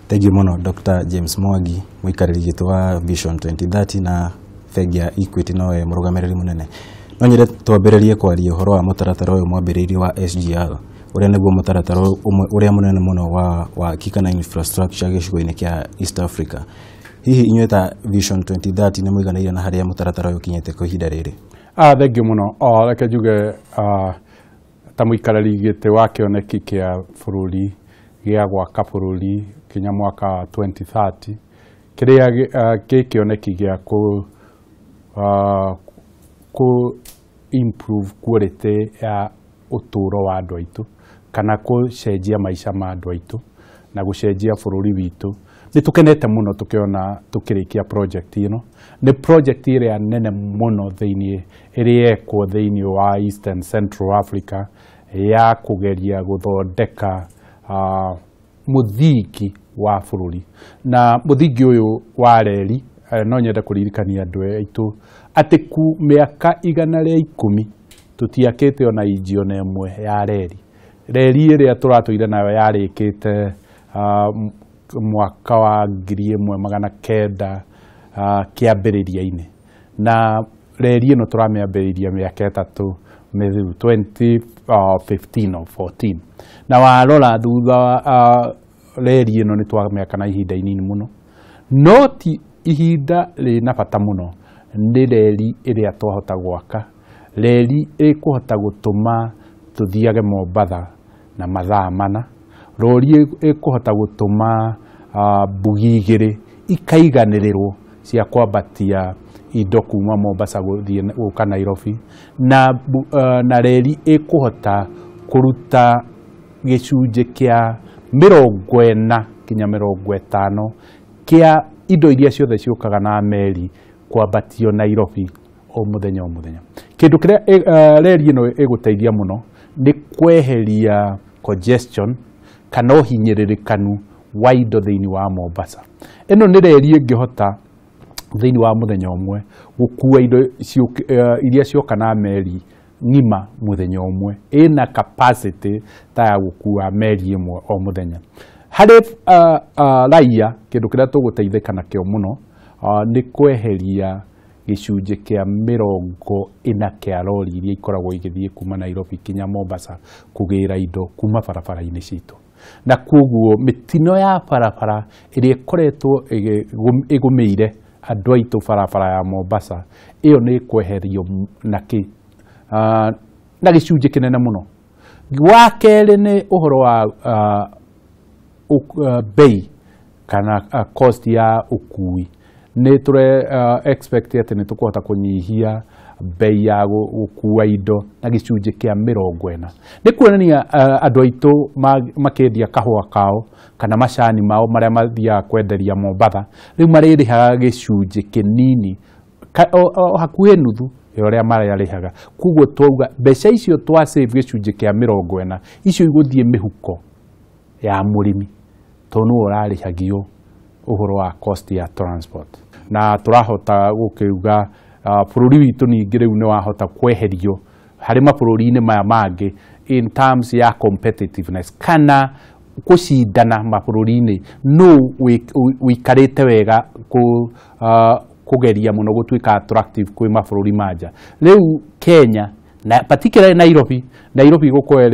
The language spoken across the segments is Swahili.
Thank you muno Dr. James Mwangi, Muikariri gitu wa Vision 2030 na Fegi ya Equity nowe murugamiriri munene. No nyende twambĩrĩrie kwaria ũhoro wa mũtaratara ũyũ mwambĩrĩrio wa SGR. Ũrĩa nĩguo mũtaratara ũrĩa munene muno wa kikana infrastructure gĩcigo-inĩ kĩa East Africa. Hihi inyuĩ ta Vision 2030 nĩ mũiganĩire na harĩa mũtaratara ũyũ kinyĩte kwa ihinda rĩrĩ? Thengi muno. Reke njuge ta Muikariri gĩtĩ wa kioneki kĩa bũrũri gĩa gwaka bũrũri kinya mwaka 2030 kĩrĩa kĩoneki gĩa ku improve quality ya ũtũũro wa andũ aitũ kana gũcenjia maica ma andũ aitũ na gũcenjia bũrũri witũ. Nĩ tũkenete mũno tũkĩona tũkĩrĩkia project ĩno. Nĩ project ĩrĩa nene mũno ĩrĩa ekwo thĩinĩ wa Eastern Central Africa ya kũgeria gũthondeka mũthingi wa bũrũri. Na mũthingi ũyũ wa reri no nyende kũririkania andũ aitũ atĩ mĩaka 110 tũtiakĩte ona inji ona ĩmwe ya reri. Reri ĩrĩa tũratũire nayo yarĩkĩte mwaka wa 1900 kĩambĩrĩria-inĩ. Na reri ĩno tũramĩambĩrĩria mĩaka 3 2015 or 14. Na warora thutha reri ĩno nĩ twamĩaka na ihinda inini mũno. No ti ihinda rĩna bata mũno nĩ reri ĩrĩa twahota gwaka. Reri ĩkũhota gũtũma tũthiage Mombatha na mathaa 4. Rori ĩkũhota gũtũma mbugi 2 ikaiganĩrĩrwo cia kwambatia indo kuma Mombasa gũka Nairobi. Na reri ĩkũhota kũruta gĩcunjĩ kĩa 40 kinya 50 kĩa indo iria ciothe ciũkaga na meri kwambatio Nairobi o mũthenya o mũthenya. Kĩndũ kĩrĩa reri ĩno ĩgũteithia mũno nĩ kweheria congestion kana ũhinyĩrĩrĩkanu wa indo thĩinĩ wa Mombasa. Ĩno nĩ reri ĩngĩhota thĩinĩ wa mũthenya ũmwe gũkua indo iria cioka na meri ng'ima mũthenya ũmwe. Ĩna capacity ta ya gũkua meri ĩmwe o mũthenya. Harĩ raia kĩndũ kĩrĩa tũgũteithĩka nakĩo mũno nĩ kweheria gĩcunjĩ kĩa 40 kĩa rori iria ikoragwo igĩthiĩ kuma Nairobi kinya Mombasa kũgĩra indo kuma barabara-inĩ citũ. Na koguo mĩtino ya barabara ĩrĩa ĩkoretwo ĩgũmĩire andũ aitũ barabara ya Mombasa ĩyo nĩ kweherio na gĩcunjĩ kĩnene mũno. Wa kerĩ nĩ ũhoro wa bei kana cost ya ũkui. Nĩ expect atĩ nĩ tũkũhota kũnyihia bei ya gũkua indo na gĩcunjĩ kĩa 40. Nĩ kuonania andũ aitũ makĩendia kahũa kao kana macani mao marĩa mathiaga kwenderia Mombatha rĩu marĩrĩhaga gĩcunjĩ kĩnini hakuhĩ nuthu ya ũrĩa mararĩhaga. Koguo twauga mbeca icio twa save gĩcunjĩ kĩa 40 icio igũthiĩ mĩhuko ya mũrĩmi tondũ nĩwe ũrarĩhagio ũhoro wa cost ya transport. Na tũrahota gũkiuga bũrũri witũ ningĩ rĩu nĩ wahota kweherio harĩ mabũrũri-inĩ maya mangĩ in terms ya competitiveness kana gũcindana mabũrũri-inĩ no wĩikarĩte wega kũgeria mũno gũtuĩka attractive kwĩ mabũrũri manja. Rĩu Kenya na particularly Nairobi gũkorwo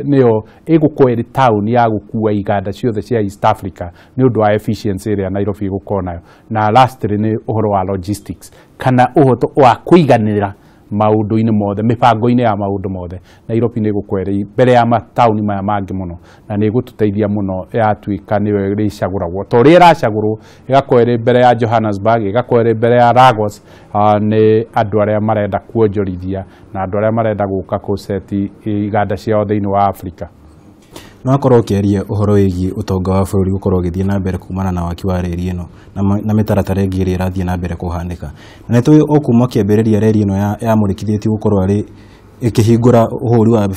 nĩyo ĩgũkorwo ĩrĩ town ya gũkua iganda ciothe cia East Africa nĩ ũndũ wa efficiency ĩrĩa Nairobi gũkorwo nayo. Na lastly nĩ ũhoro wa logistics kana ũhoro wa kũiganĩra maũndũ-inĩ mothe, mĩbango-inĩ ya maũndũ mothe. Nairobi nĩ ĩgũkorwo ĩrĩ mbere ya mataũni maya mangĩ mũno na nĩ ĩgũtũteithia mũno yatuĩka nĩyo ĩrĩcagũragwo. Ta ũrĩa ĩracagũrwo ĩgakorwo ĩrĩ mbere ya Johannesburg, ĩgakorwo ĩrĩ mbere ya Lagos nĩ andũ arĩa marenda kuonjorithia na andũ arĩa marenda gũka gũceti iganda ciao thĩinĩ wa Afrika. No akorwo ũkĩaria ũhoro wĩgiĩ ũtonga wa bũrũri gũkorwo ũgĩthiĩ na mbere kumana na waki wa reri ĩno na mĩtaratara ĩngĩ ĩrĩa ĩrathiĩ na mbere kũhanĩka. Na nĩtũĩ o kuma kĩambĩrĩria reri ĩno yamũrĩkithĩtio gũkorwo arĩ ĩkĩhingũra ũhũri wa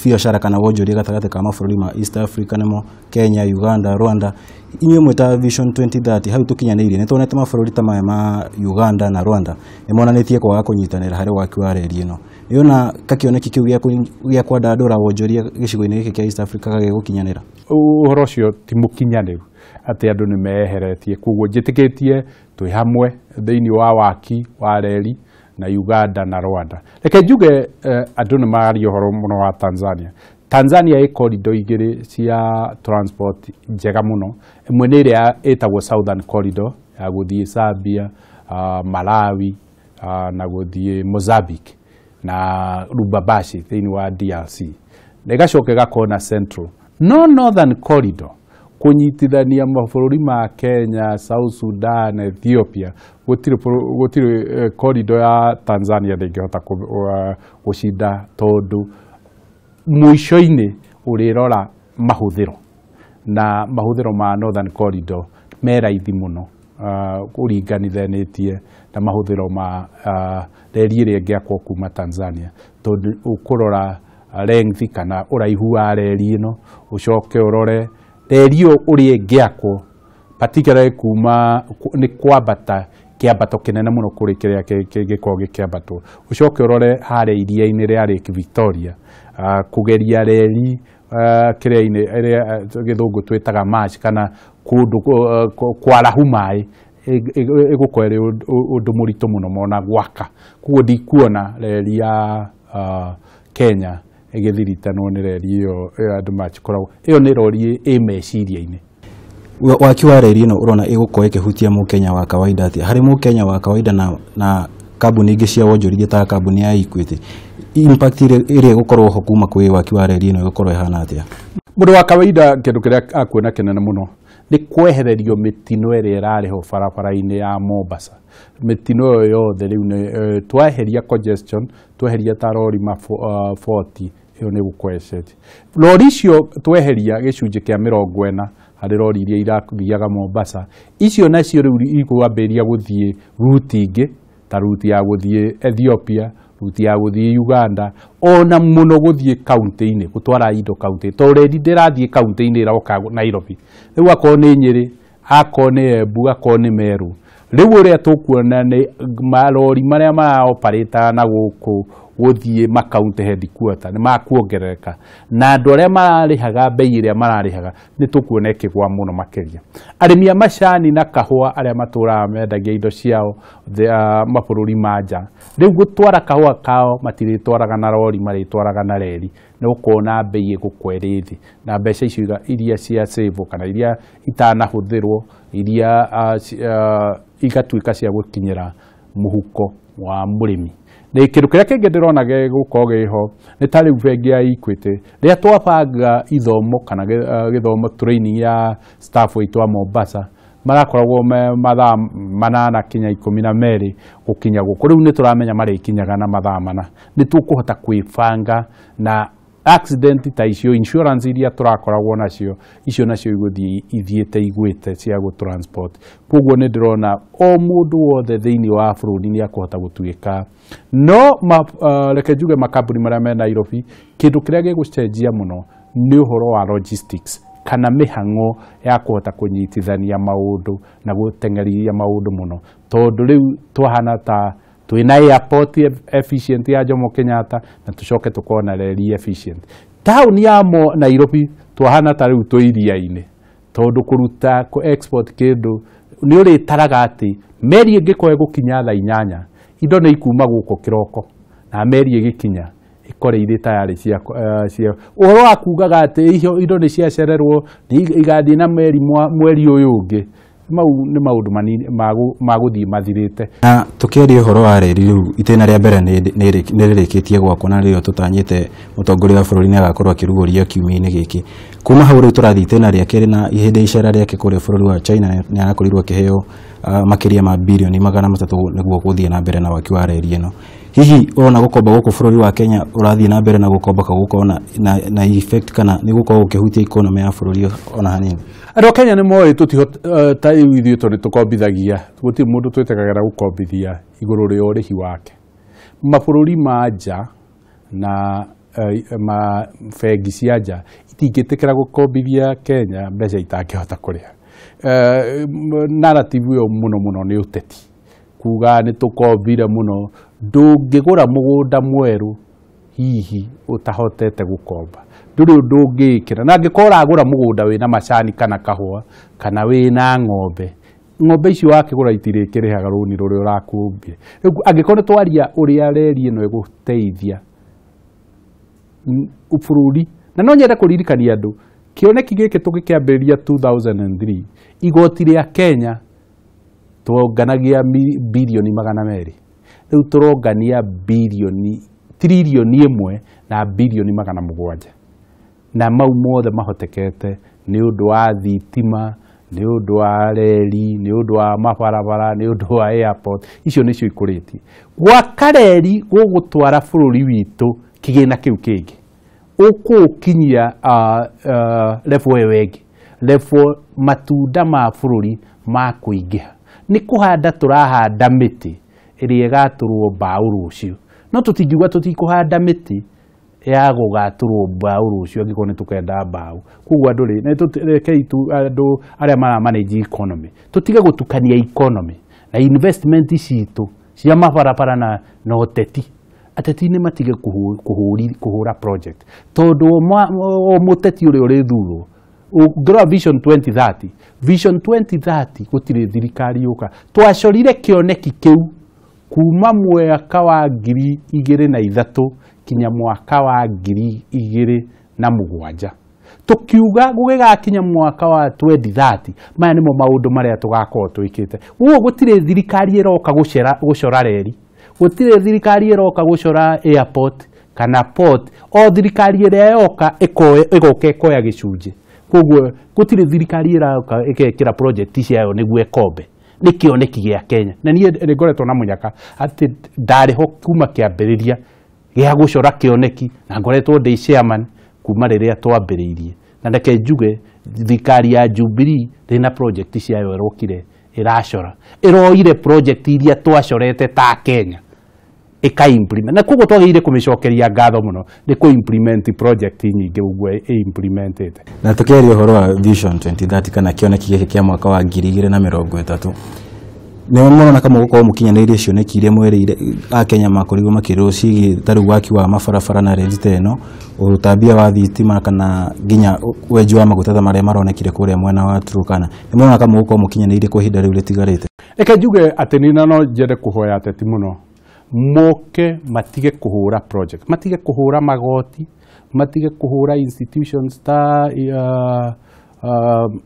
biacara kana wonjoria gatagatĩ ka mabũrũri ma East Africa nĩmo Kenya, Uganda, Rwanda. Inyuĩ mwĩta Vision 2030 hau tũkinyanĩirie nĩ tuonete mabũrũri ta maya ma Uganda na Rwanda nĩ monanĩtie kwaga kũnyitanĩra harĩ waki wa reri ĩno. yona kakioneki kiu gya kwandandura wonjoria gicigo-ini giki kia East Africa gagigukinyanira uhoro ucio ti mukinyaniru ati andu ni meheretie koguo njitikitie twi hamwe thiini wa waki wa reri na Uganda na Rwanda. Reke njuge andu ni mararia uhoro muno wa Tanzania ĩ corridor igĩrĩ cia transport njega muno. Imwe nĩ ĩrĩa ĩtagwo Southern Corridor ya gũthiĩ Zambia, Malawi na gũthiĩ Mozambique na Lubumbashi thĩinĩ wa DRC. Na ĩgacoka ĩgakorwo na Central. No Northern Corridor kunyitithania mabũrũri ma Kenya, South Sudan, Ethiopia, gũtirĩ corridor ya Tanzania ndĩngĩhota gũcinda tondu mwisho-inĩ ũrĩrora mahũthĩro na mahũthĩro ma Northern Corridor me raithi mũno ũringanithanĩtie na mahũthĩro ma reri ĩrĩa ĩngĩakwo kuma Tanzania, tondũ ũkũrora length kana ũraihu wa reri ĩno, ũcoke ũrore reri ĩyo ũrĩa ĩngĩakwo particularly kuma nĩ kwambata kĩambato kĩnene mũno kũrĩ kĩrĩa gĩkoragwo gĩkĩambatwo, ũcoke ũrore harĩa iria-inĩ rĩa Lake Victoria kugeria reri kĩrĩa-inĩ ĩrĩa gĩthũngũ twĩtaga marsh kana kũndũ kwarahu maĩ ĩgũkorwo ĩrĩ ũndũ mũritũ mũno mona gwaka. Koguo ndikuona reri ya Kenya ĩgĩthiritanwo nĩ reri ĩyo andũ makoragwo, ĩyo nĩ rori ĩ meciria-inĩ. Waki wa reri ĩno ũrona ĩgũkorwo ĩkĩhutia mũkenya wa kawaida atĩa? Harĩ mũkenya wa kawaida na kambuni ingĩ cia wonjoria ta kambuni ya Equity, impact ĩrĩa ĩgũkorwo ho kuma kwĩ waki wa reri ĩno ĩgũkorwo ĩhana atĩa? Mũndũ wa kawaida kĩndũ kĩrĩa akuona kĩnene mũno nĩ kwehererio mĩtino ĩrĩa ĩrarĩ ho barabara-inĩ ya Mombasa. Mĩtino ĩyo yothe rĩu tweheria congestion, tweheria ta rori 40 ĩyo nĩ gũkorwo ĩcenjia. Rori icio tweheria gĩcunjĩ kĩa 40 harĩ rori iria irathiaga Mombasa, icio nacio rĩu ikwambĩrĩria gũthiĩ route ingĩ ta route ya gũthiĩ Ethiopia, route ya gũthiĩ Uganda, ona mũno gũthiĩ kaunti-inĩ, gũtwara indo kaunti, tondũ reri ndĩrathiĩ kaunti-inĩ ĩroka Nairobi. Rĩu akorwo nĩ Nyeri, akorwo nĩ Embu, akorwo nĩ Meru, rĩu ũrĩa tũkuona nĩ marori marĩa mara-operate na gũkũ gũthiĩ makaunti headquarter nĩ makuongerereka, na andũ arĩa mararĩhaga mbei ĩrĩa mararĩhaga nĩ tũkuona ĩkĩgwa mũno makĩria. Arĩmi a macani na kahũa arĩa matũraga mendagia indo ciao mabũrũri ma nja, rĩu gũtwara kahũa kao matirĩtwaraga na rori, marĩtwaraga na reri, nĩ gũkona mbei ĩgũkorwo ĩrĩ thĩ, na mbeca icio iria cia save kana iria itanahũthĩrwo iria igatuĩka cia gũkinyĩra mũhuko wa mũrĩmi. Na kĩndũ kĩrĩa kĩngĩ ndĩrona gĩgũkorwo gĩho nĩ ta rĩu bengi ya Equity rĩrĩa twabanga ithomo kana gĩthomo training ya staff witũ wa Mombasa, marakoragwo mathaa 8 kinya 12 gũkinya gũkũ. Rĩu nĩ tũramenya marĩkinyaga na mathaa 4, nĩ tũkũhota kwĩbanga na accident ta icio, insurance iria tũrakoragwo nacio, icio nacio igũthiĩ ithiĩte igwĩte cia gũtransport. Koguo nĩ ndĩrona o mũndũ wothe thĩinĩ wa bũrũri nĩ akũhota gũtuĩka. No reke njuge makambuni marĩa me Nairobi, kĩndũ kĩrĩa gĩgũcenjia mũno nĩ ũhoro wa logistics kana mĩhang'o ya kũhota kũnyitithania maũndũ na gũteng'eria maũndũ mũno, tondũ rĩu twahana ta twĩna airport efficient ya Jomo Kenyatta na tucoke tukorwo na reri efficient. Taũni ya Nairobi twahana ta rĩu twĩ iria-inĩ, tondũ kũruta export kĩndũ nĩ ũrĩtaraga atĩ meri ĩngĩkorwo ĩgũkinya thaa 8 indo nĩ ikuma gũkũ kĩroko, na meri ĩgĩkinya ikore irĩ tayari cia ũhoro wa kugaga atĩ indo nĩ ciacererwo igathiĩ na meri mweri ũyũ ũngĩ, mau nĩ maũndũ manini magũthiĩ mathirĩte. Na tũkĩaria ũhoro wa reri rĩu itĩna rĩa mbere nĩ rĩrĩkĩtie gwakwo na rĩo tũtanyĩte mũtongoria wa bũrũri nĩ agakorwo akĩrugũria kiumia-inĩ gĩkĩ. Kuma hau rĩu tũrathiĩ itĩna rĩa kerĩ, na ihinda icera rĩake kũrĩa bũrũri wa China nĩ arakorirwo akĩheo makiria ma birioni 300 nĩguo gũthiĩ na mbere na waki wa reri ĩno. Hihi ona gũkomba gũkũ bũrũri wa Kenya ũrathiĩ na mbere na gũkomba gũkorwo na effect kana nĩ gũkorwo ũkĩhutia economy ya bũrũri ona hanini? Andũ a Kenya nĩ moĩ ta ithuĩ tondũ tũkombithagia, gũtirĩ mũndũ twĩtĩkagĩra gũkombithia igũrũ rĩa ũrĩhi wake. Mabũrũri ma nja na bengi cia nja itingĩtĩkĩra gũkombithia Kenya mbeca itangĩhota kũrĩha. Narrative ĩyo mũno nĩ ũteti, kuga nĩ tũkombire mũno, ndũngĩgũra mũgũnda mwerũ hihi utahotete gukomba nduri undu ungikira na angikora agura mugunda wina macani kana kahua kana wina ng'ombe icio wakigura itirikirihaga runi ruri urakumbire angikora twaria uria reri ino iguteithia bururi na no nyende kuririkania andu kioneki giki tugikiambiriria 2003 igoti ria Kenya tuonganagia bilioni 200 riu turongania bilioni trilioni 1 na bilioni 700 na mau mothe mahotekete ni undu wa thitima ni undu wa reri ni undu wa mabarabara ni undu wa airport icio nicio ikuritie gwaka reri gugutwara bururi witu kigina kiu kingi ukukinyia level wengi level matunda ma bururi ma kuingiha ni kuhanda turahanda miti iria igaturwo mbau rucio no tutingiuga tutikuhanda miti ya gugaturwo mbau rucio angiko ni tukenda mbau kuguo andu ri na turekei tu andu aria mara manage economy tutige gutukania economy na investment citu cia mabarabara na uteti ateti ni matige kuhura project tondu o muteti uri thuro ngora vision 2030 gutire thirikari yuka twacorire kioneki kiu kuma mwaka wa 2003 kinya mwaka wa 2007 tukiuga gugigakinya mwaka wa 2030 maya nimo maundu maria tugakorwo twikite guo gutire thirikari iroka gucora reri gutire thirikari iroka gucora airport kana port o thirikari iria yoka igoka ikoya gicunje koguo gutire thirikari iroka ikekira project ciayo niguo ikombe ni kioneki gia Kenya na nie ngoretwo na munyaka ati ndariho kuma kiambiriria gia gucora kioneki na ngoretwo ndi chairman kuma riria twambiriirie na ndeke njuge thirikari ya Jubilee rina project ciayo irokire iracora iroire project iria twacorete ta Kenya ika-implement na koguo twagĩrĩire kũmĩcokeria ngatho mũno nĩ kũ-implement project nyingĩ ũguo implemented. Na tũkĩaria ũhoro wa Vision 2030 kana kĩoneki gĩkĩ kĩa mwaka wa 2030 nĩ mũrona kama gũkorwo mũkinyanĩirie cioneki iria mwerĩire Akenya makorirwo makĩrwo ciĩgiĩ tarĩu waki wa mabarabara na rita ĩno ũtambia wa thitima kana nginya wenji wa maguta marĩa maronekire kũrĩa mwena wa Turkana nĩ mũrona kama gũkorwo mũkinyanĩirie kwa ihinda rĩu rĩtigarĩte. Reke njuge atĩ nĩ no njende kũhoya ateti mũno moke matige kuhura project matige kuhura magoti matige kuhura institutions ta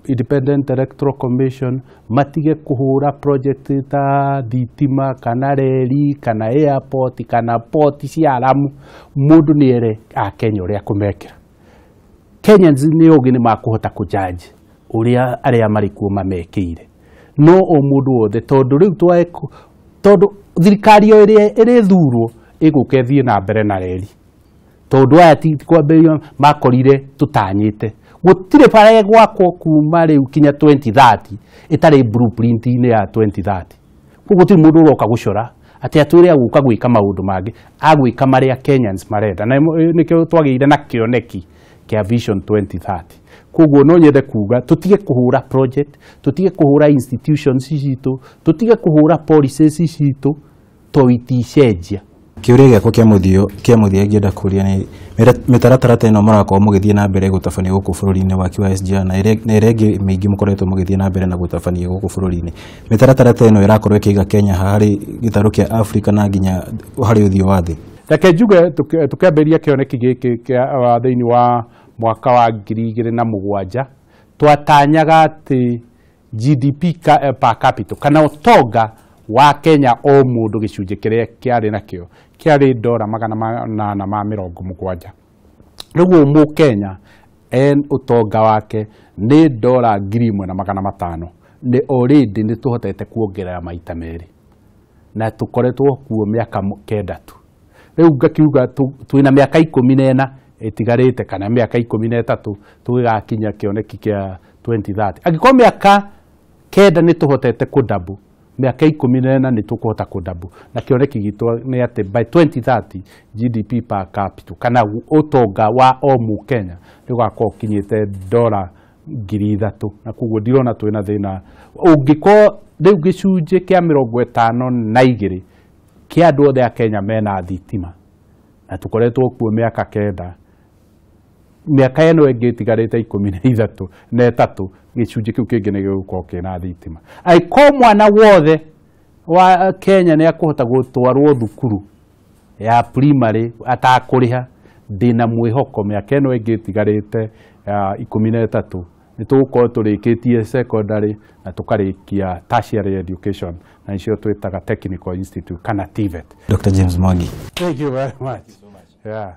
Independent Electoral Commission matige kuhura project ta thitima kana reri kana airport kana port cia Lamu mundu ni ere Akenya uria kumekira Kenyans ni ogi ni makuhota kujaji uria aria marikuo mamekeire no o mundu wothe tondu riu tweko tondu thirikari iri thurwo igukethie na mbere na reri tondu aya ti kwambĩrĩria makorire tutanyite gutire bara gwakwo kuma riu kinya 2030 itari blueprint ine ya 2030 koguo ti mundu uroka gucora ati atwire aguka gwika maundu mangi agwika maria Kenyans marenda na nikio twagĩire na kioneki kia Vision 2030 koguo no nyende kuga tutige kuhura project tutige kuhura institutions citu tutige kuhura policies citu toiticenjia kiuria giakwa kia muthia ngienda kuria ni mitaratara ĩno mũrakorwo mũgĩthiĩ na mbere gũtabania gũkũ bũrũri-inĩ waki wa SGR na ĩrĩa ĩngĩ mĩingĩ mũkoretwo mũgĩthiĩ na mbere na gũtabania gũkũ bũrũri-inĩ mitaratara ĩno ĩrakorwo ĩkĩiga Kenya harĩ gĩtarũ kĩa Afrika na nginya harĩ ũthiũ wa thĩ. Reke njuge tukĩambĩrĩria kĩoneki gĩkĩ thĩinĩ wa mwaka wa 2007 twatanyaga atĩ GDP per capita kana ũtonga wa Kenya o mundu gicunje kiria kiari nakio kiari $870. Riu mukenya utonga wake ni $1,500 ni already ni tuhotete kuongerera maita meri na tukoretwo kuo miaka 9 tu. Riu ngakiuga twina miaka 14 itigarite kana miaka 13 tugigakinya kioneki kia 2030 angĩkorwo miaka 9 ni tuhotete kudabu miaka 14 ni tukuhota kudabu na kioneki gitu ni ati by 2030 GDP per capita kana utonga wa o mukenya ni gwakorwo kinyite $3,000 na kuguo ndirona twina thina ungiko riu gicunje kia 52 kia andu othe a Kenya mena thitima na tukoretwo kuo miaka 9 miaka eno ingi tigarite 13 na 3 gicunji kiu kingi ni gigukorwo kina thitima aiko mwana wothe wa Kenya ni akuhota gutwarwo thukuru ya primary atakuriha ndina mwihoko miaka eno ingi tigarite 13 ni tugukorwo turikitie secondary na tukarikia tertiary education na icio twitaga technical institute kana TVET. Dr. James Mwangi, Thank you very much. Yeah.